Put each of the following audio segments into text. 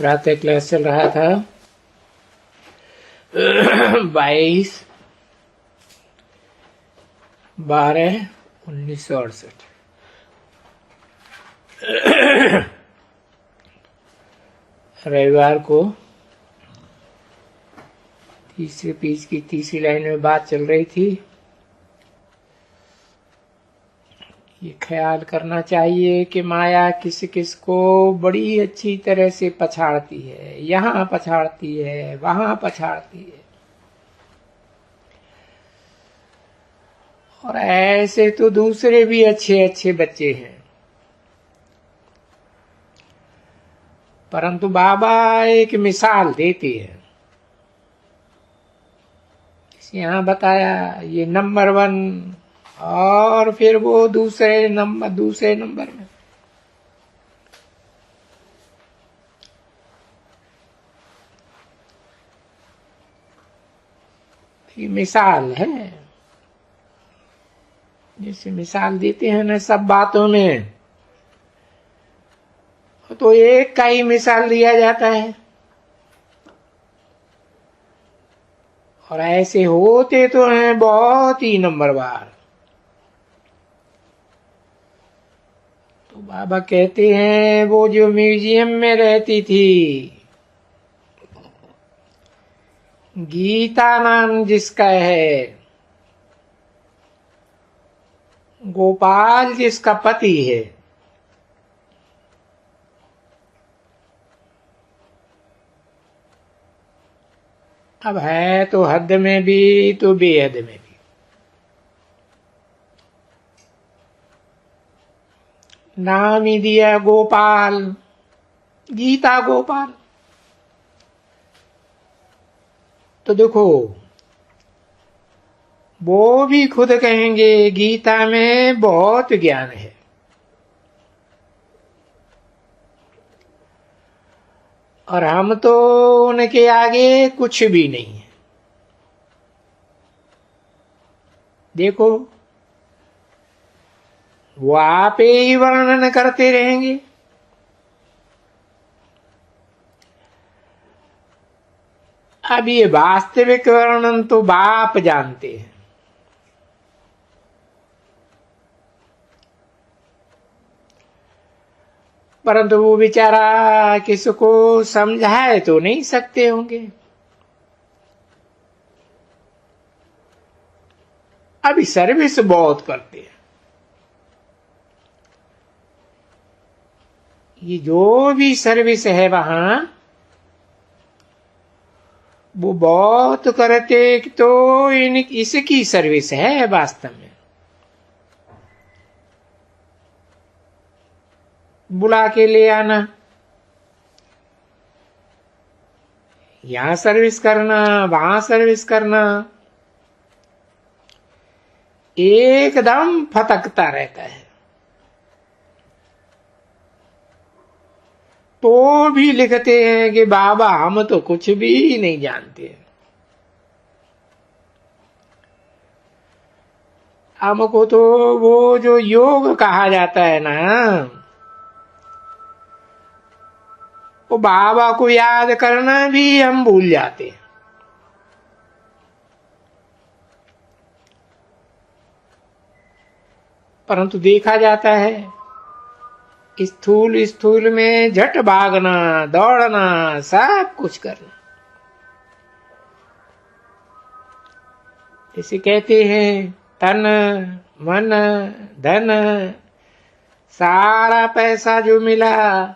प्रातः क्लास चल रहा था 22/12/1968। रविवार को तीसरे पेज की तीसरी लाइन में बात चल रही थी। ये ख्याल करना चाहिए कि माया किस किस को बड़ी अच्छी तरह से पछाड़ती है, यहाँ पछाड़ती है, वहां पछाड़ती है। और ऐसे तो दूसरे भी अच्छे अच्छे बच्चे हैं, परंतु बाबा एक मिसाल देती है। यहाँ बताया ये नंबर 1 और फिर वो दूसरे नंबर में। ये मिसाल है, जैसे मिसाल देते हैं ना सब बातों में, तो एक का ही मिसाल दिया जाता है। और ऐसे होते तो हैं बहुत ही नंबरवार। तो बाबा कहते हैं वो जो म्यूजियम में रहती थी, गीता नाम जिसका है, गोपाल जिसका पति है, अब है तो हद में भी तो बेहद में भी। नाम ही दिया गोपाल, गीता गोपाल। तो देखो वो भी खुद कहेंगे गीता में बहुत ज्ञान है, और हम तो उनके आगे कुछ भी नहीं है। देखो वो आप ही वर्णन करते रहेंगे। अब ये वास्तविक वर्णन तो बाप जानते हैं। परंतु वो बेचारा किसको समझाए तो नहीं सकते होंगे। अभी सर्विस बहुत करते हैं। ये जो भी सर्विस है वहां वो बहुत करते तो इसकी सर्विस है वास्तव में। बुला के ले आना, यहां सर्विस करना, वहां सर्विस करना, एकदम फटकता रहता है। तो भी लिखते हैं कि बाबा हम तो कुछ भी नहीं जानते, हमको तो वो जो योग कहा जाता है ना, वो बाबा को याद करना भी हम भूल जाते हैं। परंतु देखा जाता है स्थूल में झट भागना, दौड़ना, सब कुछ करना। इसे कहते हैं तन मन धन, सारा पैसा जो मिला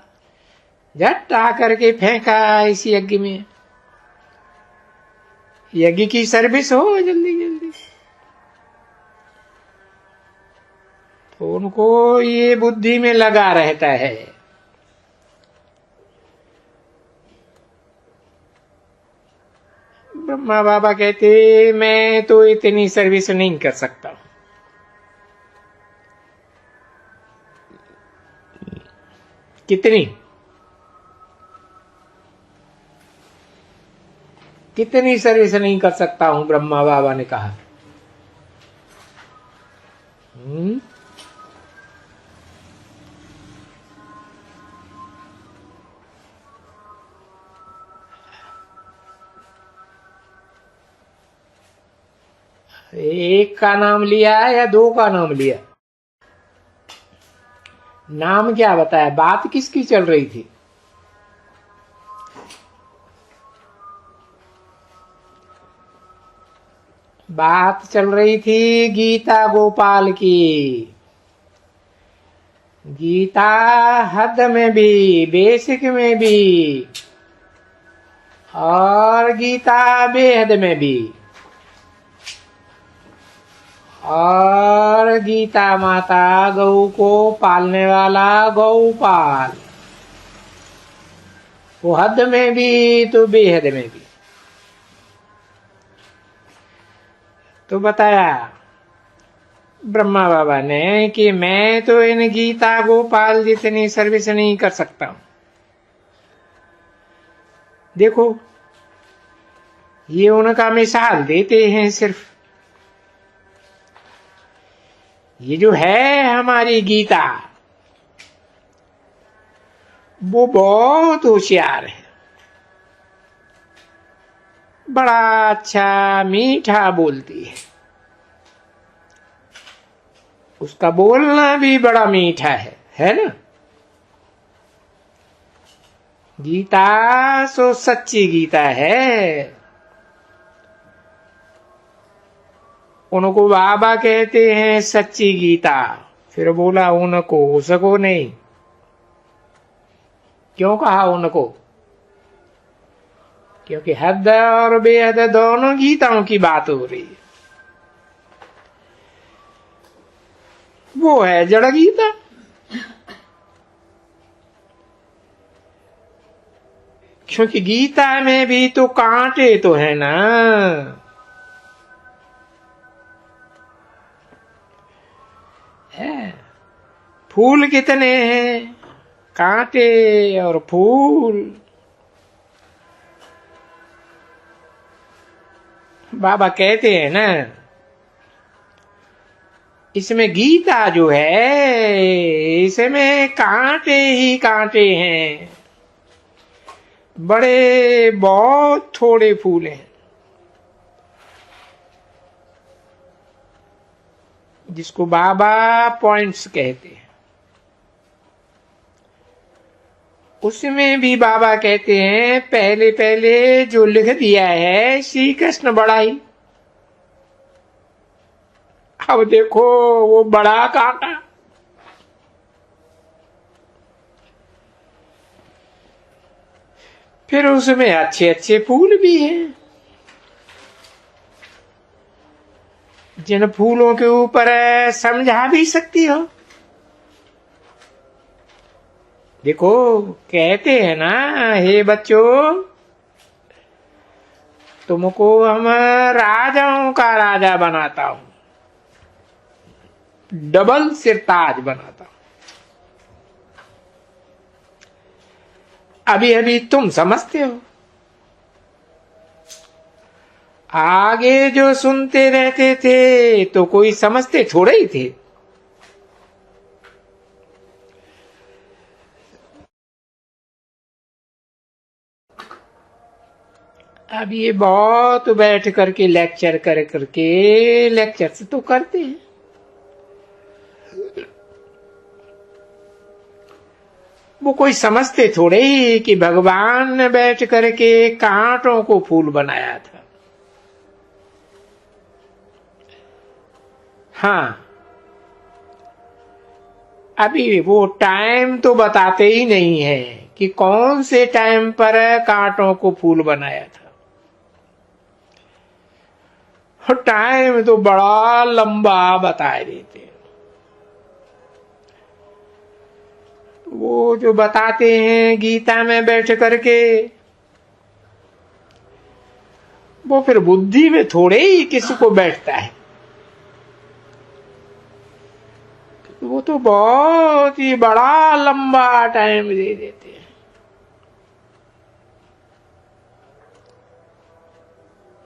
झट आकर के फेंका इस यज्ञ में। यज्ञ की सर्विस हो जल्दी जल्दी। तो उनको ये बुद्धि में लगा रहता है। ब्रह्मा बाबा कहते मैं तो इतनी सर्विस नहीं कर सकता। कितनी सर्विस नहीं कर सकता हूं, ब्रह्मा बाबा ने कहा। एक का नाम लिया या दो का नाम लिया? नाम क्या बताया? बात किसकी चल रही थी? बात चल रही थी गीता गोपाल की। गीता हद में भी, बेसिक में भी, और गीता बेहद में भी, और गीता माता गौ को पालने वाला गौपाल, वो हद में भी तो बेहद में भी। तो बताया ब्रह्मा बाबा ने कि मैं तो इन गीता गोपाल जितनी सर्विस नहीं कर सकता हूं। देखो, ये उनका मिसाल देते हैं सिर्फ। ये जो है हमारी गीता, वो बहुत होशियार है, बड़ा अच्छा मीठा बोलती है। उसका बोलना भी बड़ा मीठा है ना? गीता सो सच्ची गीता है। उनको बाबा कहते हैं सच्ची गीता। फिर बोला उनको, उसको नहीं। क्यों कहा उनको? क्योंकि हद और बेहद दोनों गीताओं की बात हो रही है। वो है जड़ गीता। क्योंकि गीता में भी तो कांटे तो है ना। है, फूल कितने हैं? कांटे और फूल। बाबा कहते हैं ना, इसमें गीता जो है, इसमें कांटे ही कांटे हैं, बड़े बहुत थोड़े फूल हैं, जिसको बाबा पॉइंट्स कहते हैं। उसमें भी बाबा कहते हैं पहले पहले जो लिख दिया है श्री कृष्ण बड़ा ही। अब देखो वो बड़ा कांटा, फिर उसमें अच्छे अच्छे फूल भी हैं, जिन फूलों के ऊपर समझा भी सकती हो। देखो, कहते हैं ना, हे बच्चों, तुमको हम राजाओं का राजा बनाता हूं, डबल सिरताज बनाता हूं। अभी अभी तुम समझते हो, आगे जो सुनते रहते थे तो कोई समझते थोड़े ही थे। अब ये बहुत बैठ करके लेक्चर कर करके लेक्चर से तो करते हैं, वो कोई समझते थोड़े ही कि भगवान ने बैठ करके कांटों को फूल बनाया था। हाँ, अभी वो टाइम तो बताते ही नहीं है कि कौन से टाइम पर कांटों को फूल बनाया था। टाइम तो बड़ा लंबा बता देते हैं। वो जो बताते हैं गीता में बैठ करके, वो फिर बुद्धि में थोड़े ही किसी को बैठता है। वो तो बहुत ही बड़ा लंबा टाइम दे देते हैं।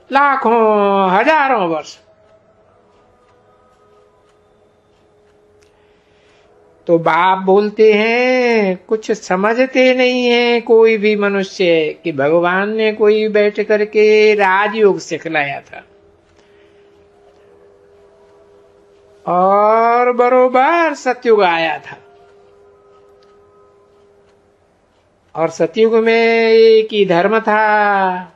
लाखों हजारों वर्ष। तो बाप बोलते हैं कुछ समझते नहीं है कोई भी मनुष्य कि भगवान ने कोई बैठ करके राजयोग सिखलाया था। और बरोबर सतयुग आया था। और सतयुग में एक ही धर्म था।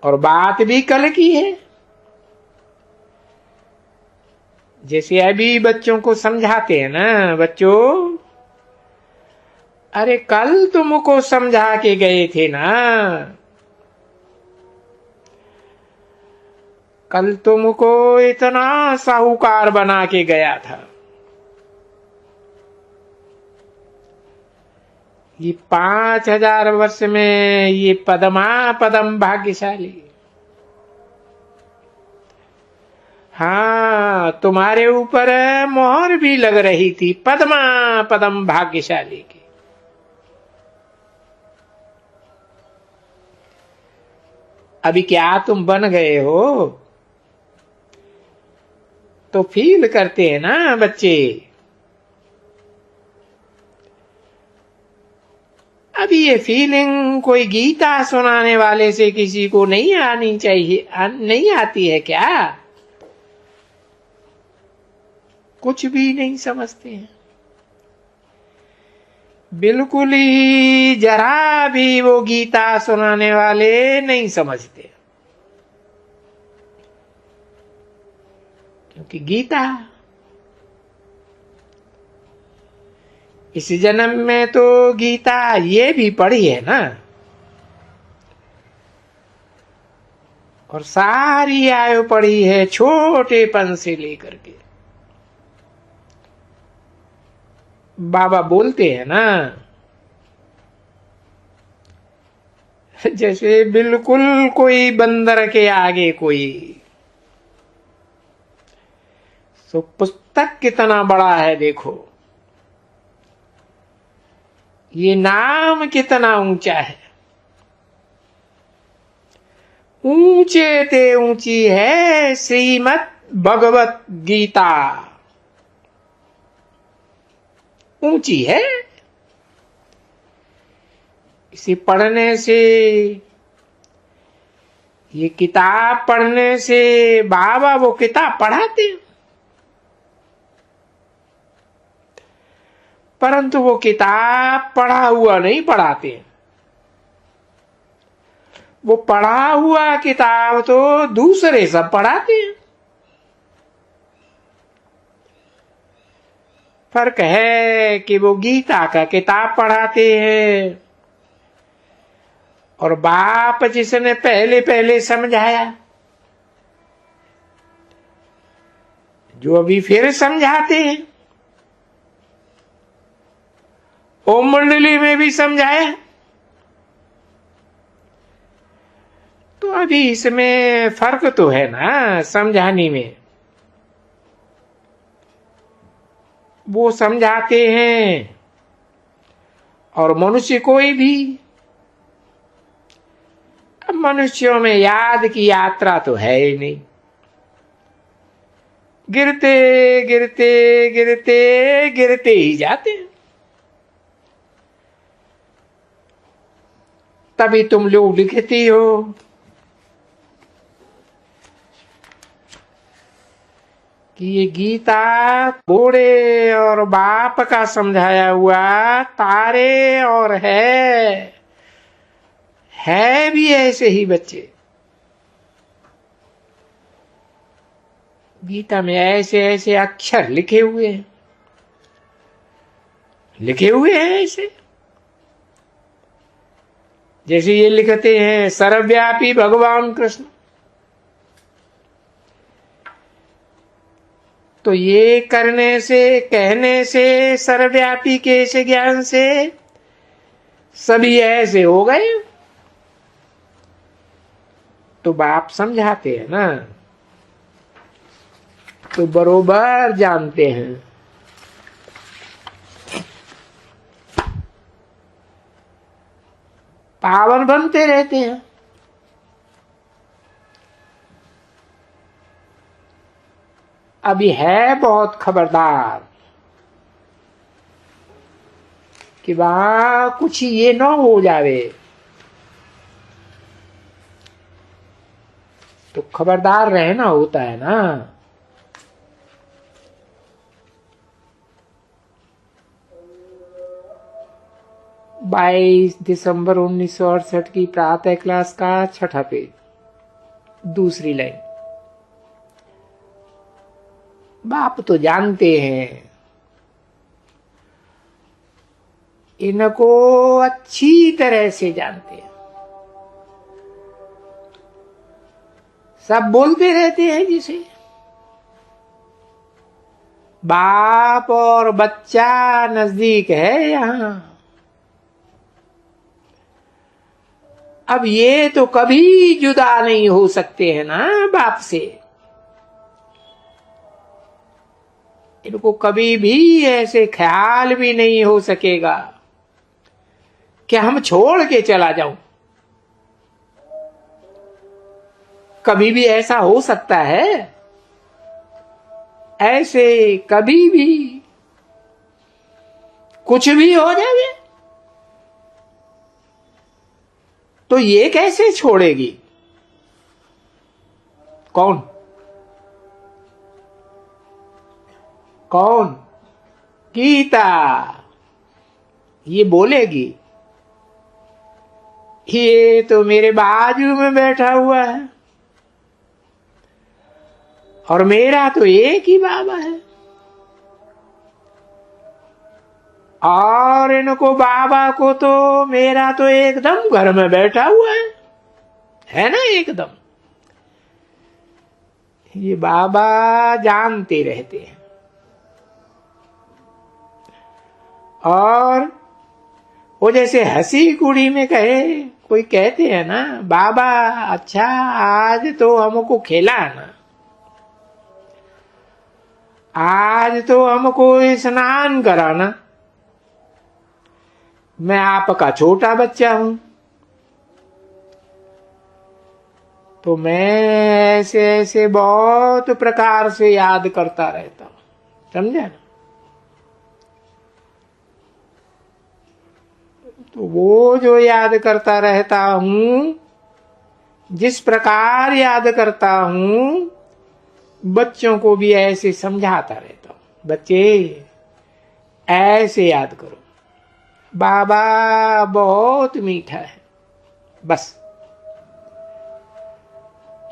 और बात भी कल की है। जैसे अभी बच्चों को समझाते हैं ना, बच्चों अरे कल तुमको समझा के गए थे ना, कल तुमको इतना साहूकार बना के गया था। ये 5000 वर्ष में ये पदमा पदम भाग्यशाली। हाँ, तुम्हारे ऊपर मोहर भी लग रही थी पदमा पदम भाग्यशाली की। अभी क्या तुम बन गए हो तो फील करते हैं ना बच्चे। अभी ये फीलिंग कोई गीता सुनाने वाले से किसी को नहीं आनी चाहिए, नहीं आती है क्या? कुछ भी नहीं समझते हैं, बिल्कुल ही जरा भी वो गीता सुनाने वाले नहीं समझते। क्योंकि गीता इस जन्म में तो गीता ये भी पढ़ी है ना, और सारी आयु पढ़ी है छोटेपन से लेकर के। बाबा बोलते हैं ना, जैसे बिल्कुल कोई बंदर के आगे कोई, तो पुस्तक कितना बड़ा है देखो, ये नाम कितना ऊंचा है, ऊंचे ते ऊंची है श्रीमद् भगवत गीता। ऊंची है। इसे पढ़ने से, ये किताब पढ़ने से, बाबा वो किताब पढ़ाते हैं, परंतु वो किताब पढ़ा हुआ नहीं पढ़ाते। वो पढ़ा हुआ किताब तो दूसरे सब पढ़ाते हैं। फर्क है कि वो गीता का किताब पढ़ाते हैं, और बाप जिसने पहले पहले समझाया, जो अभी फिर समझाते हैं। ओम मंडली में भी समझाया, तो अभी इसमें फर्क तो है ना समझाने में। वो समझाते हैं, और मनुष्य कोई भी, अब मनुष्यों में याद की यात्रा तो है ही नहीं। गिरते गिरते गिरते गिरते ही जाते हैं। तभी तुम लोग लिखती हो कि ये गीता बूढ़े और बाप का समझाया हुआ तारे और है भी ऐसे ही बच्चे। गीता में ऐसे ऐसे अक्षर लिखे हुए हैं, लिखे हुए हैं ऐसे, जैसे ये लिखते हैं सर्वव्यापी भगवान कृष्ण। तो ये करने से, कहने से, सर्वव्यापी के ऐसे ज्ञान से सभी ऐसे हो गए। तो बाप समझाते हैं ना, तो बरोबर जानते हैं। पावन बनते रहते हैं। अभी है बहुत खबरदार कि वहां कुछ ये न हो जावे, तो खबरदार रहना होता है ना। 22 दिसंबर 1968 की प्रातः क्लास का 6ठा पेज, दूसरी लाइन। बाप तो जानते हैं, इनको अच्छी तरह से जानते हैं, सब बोलते रहते हैं जिसे। बाप और बच्चा नजदीक है यहां। अब ये तो कभी जुदा नहीं हो सकते हैं ना बाप से। इनको कभी भी ऐसे ख्याल भी नहीं हो सकेगा कि हम छोड़ के चला जाऊं। कभी भी ऐसा हो सकता है? ऐसे कभी भी कुछ भी हो जाए तो ये कैसे छोड़ेगी? कौन कौन? गीता ये बोलेगी। ये तो मेरे बाजू में बैठा हुआ है और मेरा तो एक ही बाबा है, और इनको बाबा को तो मेरा तो एकदम घर में बैठा हुआ है ना एकदम। ये बाबा जानते रहते हैं। और वो जैसे हंसी कुड़ी में कहे, कोई कहते हैं ना, बाबा अच्छा आज तो हमको खिलाना, आज तो हमको स्नान कराना। मैं आपका छोटा बच्चा हूं, तो मैं ऐसे ऐसे बहुत प्रकार से याद करता रहता हूं, समझे ना? तो वो जो याद करता रहता हूं, जिस प्रकार याद करता हूं, बच्चों को भी ऐसे समझाता रहता हूं। बच्चे ऐसे याद करो, बाबा बहुत मीठा है। बस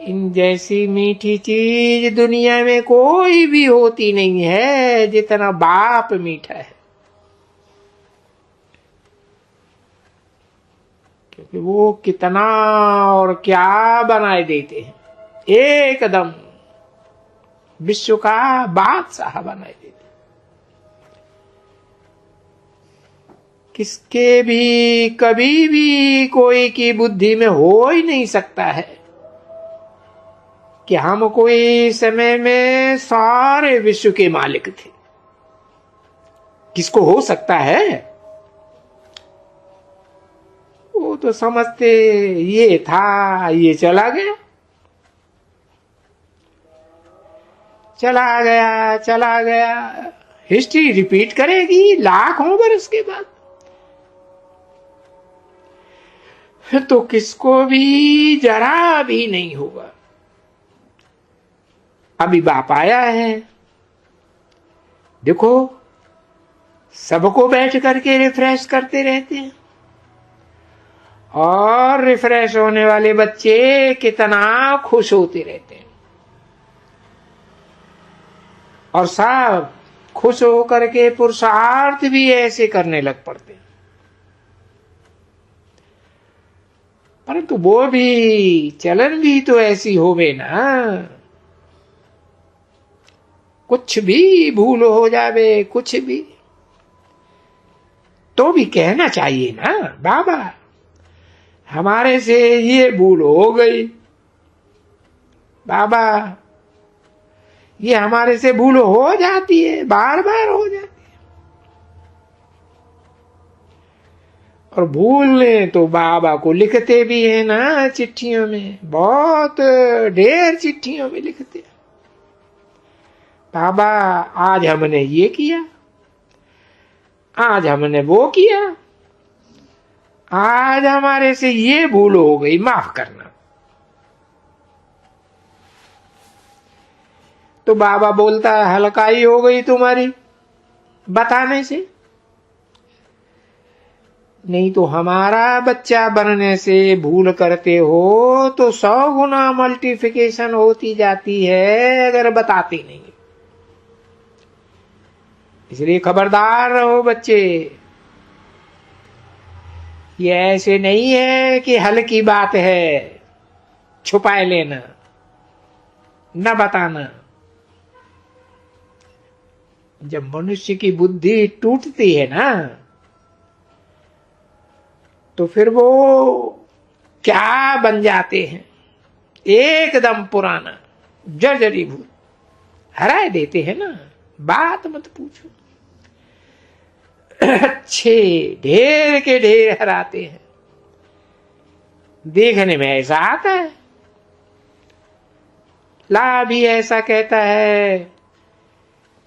इन जैसी मीठी चीज दुनिया में कोई भी होती नहीं है जितना बाप मीठा है। क्योंकि वो कितना और क्या बनाए देते हैं, एकदम विश्व का बादशाह बनाए देते। किसके भी कभी भी कोई की बुद्धि में हो ही नहीं सकता है कि हम कोई समय में सारे विश्व के मालिक थे। किसको हो सकता है? वो तो समझते ये था, ये चला गया, चला गया, चला गया। हिस्ट्री रिपीट करेगी लाखों वर्ष के बाद। तो किसको भी जरा भी नहीं होगा। अभी बाप आया है, देखो सबको बैठ करके रिफ्रेश करते रहते हैं, और रिफ्रेश होने वाले बच्चे कितना खुश होते रहते हैं, और सब खुश होकर के पुरुषार्थ भी ऐसे करने लग पड़ते हैं। परंतु वो भी चलन भी तो ऐसी होवे ना, कुछ भी भूल हो जावे, कुछ भी तो भी कहना चाहिए ना, बाबा हमारे से ये भूल हो गई, बाबा ये हमारे से भूल हो जाती है, बार बार हो जाती है। और भूलने तो बाबा को लिखते भी है ना चिट्ठियों में, बहुत ढेर चिट्ठियों में लिखते हैं, बाबा आज हमने ये किया, आज हमने वो किया, आज हमारे से ये भूल हो गई, माफ करना। तो बाबा बोलता है हल्काई हो गई तुम्हारी बताने से। नहीं तो हमारा बच्चा बनने से भूल करते हो तो 100 गुना मल्टीप्लिकेशन होती जाती है अगर बताते नहीं। इसलिए खबरदार रहो बच्चे। ये ऐसे नहीं है कि हल्की बात है छुपाए लेना न बताना। जब मनुष्य की बुद्धि टूटती है ना तो फिर वो क्या बन जाते हैं, एकदम पुराना जर्जरीभूत हराए देते हैं ना, बात मत पूछो। अच्छे ढेर के ढेर हराते हैं। देखने में ऐसा आता है। ला भी ऐसा कहता है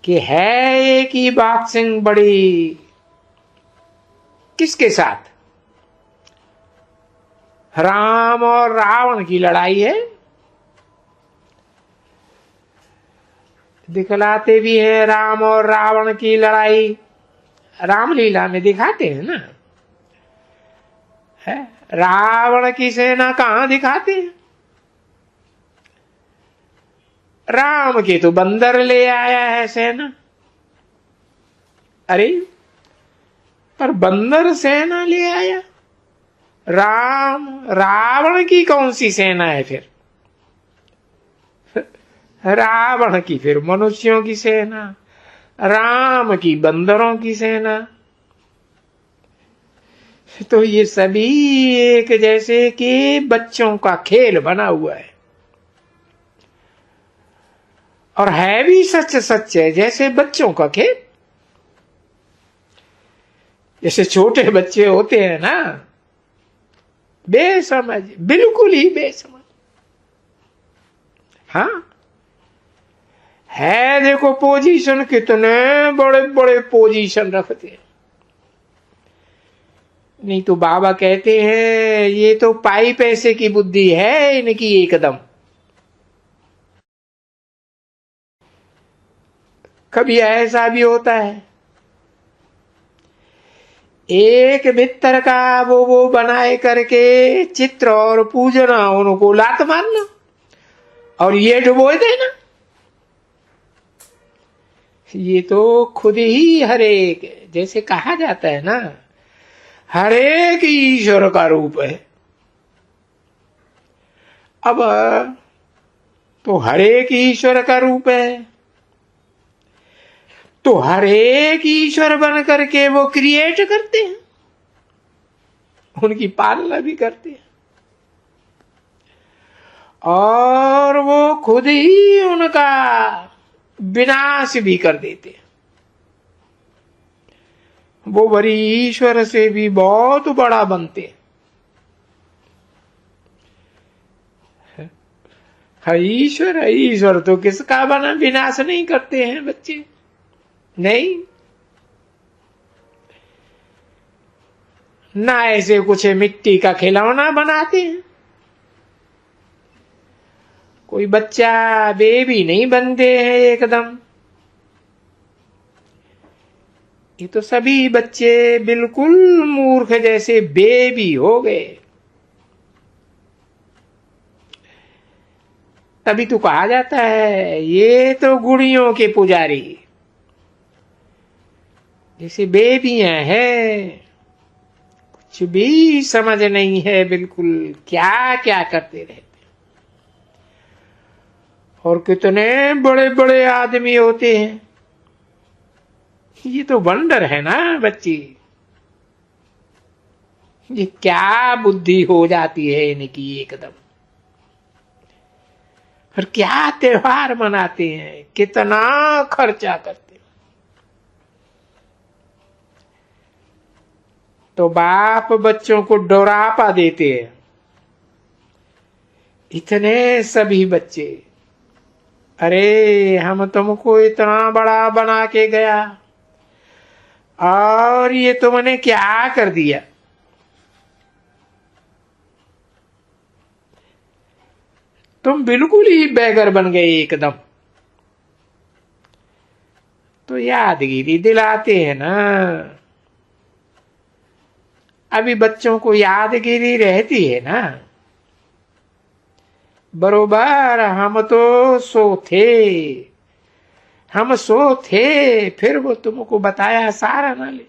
कि है एक ही बॉक्सिंग बड़ी, किसके साथ? राम और रावण की लड़ाई है। दिखलाते भी है राम और रावण की लड़ाई, रामलीला में दिखाते हैं ना। है रावण की सेना कहां दिखाते हैं? राम के तो बंदर ले आया है सेना। अरे पर बंदर सेना ले आया, रावण की कौन सी सेना है फिर? रावण की फिर मनुष्यों की सेना, राम की बंदरों की सेना। तो ये सभी एक जैसे कि बच्चों का खेल बना हुआ है। और है भी सच सच है जैसे बच्चों का खेल। जैसे छोटे बच्चे होते हैं ना, बेसमझ, बिल्कुल ही बेसमझ। हाँ है, देखो पोजीशन कितने बड़े बड़े पोजीशन रखते हैं। नहीं तो बाबा कहते हैं ये तो पाई पैसे की बुद्धि है इनकी एकदम। कभी ऐसा भी होता है एक मित्र का वो बनाए करके चित्र और पूजना, उनको लात मारना और ये डुबो देना। ये तो खुद ही हरेक, जैसे कहा जाता है ना, हरेक ईश्वर का रूप है। अब तो हरेक ईश्वर का रूप है तो हरेक ईश्वर बन करके वो क्रिएट करते हैं, उनकी पालना भी करते हैं और वो खुद ही उनका विनाश भी कर देते हैं। वो बड़ी ईश्वर से भी बहुत बड़ा बनते हैं। ईश्वर तो किसका बना विनाश नहीं करते हैं बच्चे, नहीं ना। ऐसे कुछ मिट्टी का खिलौना बनाते हैं। कोई बच्चा बेबी नहीं बनते हैं एकदम। ये तो सभी बच्चे बिल्कुल मूर्ख जैसे बेबी हो गए। तभी तो कहा जाता है ये तो गुड़ियों के पुजारी, जैसे बेबियां हैं, कुछ भी समझ नहीं है, बिल्कुल क्या क्या करते रहते। और कितने बड़े बड़े आदमी होते हैं। ये तो वंडर है ना बच्ची, ये क्या बुद्धि हो जाती है इनकी एकदम। और क्या त्योहार मनाते हैं, कितना खर्चा करते हैं। तो बाप बच्चों को डोरापा देते हैं। इतने सभी बच्चे, अरे हम तुमको इतना बड़ा बना के गया और ये तुमने क्या कर दिया। तुम बिल्कुल ही बेगर बन गए एकदम। तो यादगिरी दिलाते हैं ना, अभी बच्चों को यादगिरी रहती है ना, बरोबर हम तो सो थे, हम सो थे, फिर वो तुमको बताया सारा नॉलेज।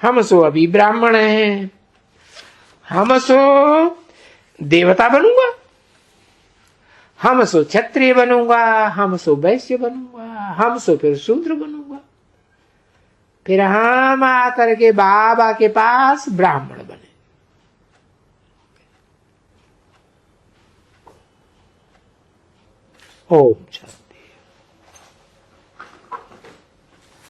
हम सो अभी ब्राह्मण हैं, हम सो देवता बनूंगा, हम सो क्षत्रिय बनूंगा, हम सो वैश्य बनूंगा, हम सो फिर शूद्र बनूंगा, फिर हम आकर के बाबा के पास ब्राह्मण बने। ओम शांति।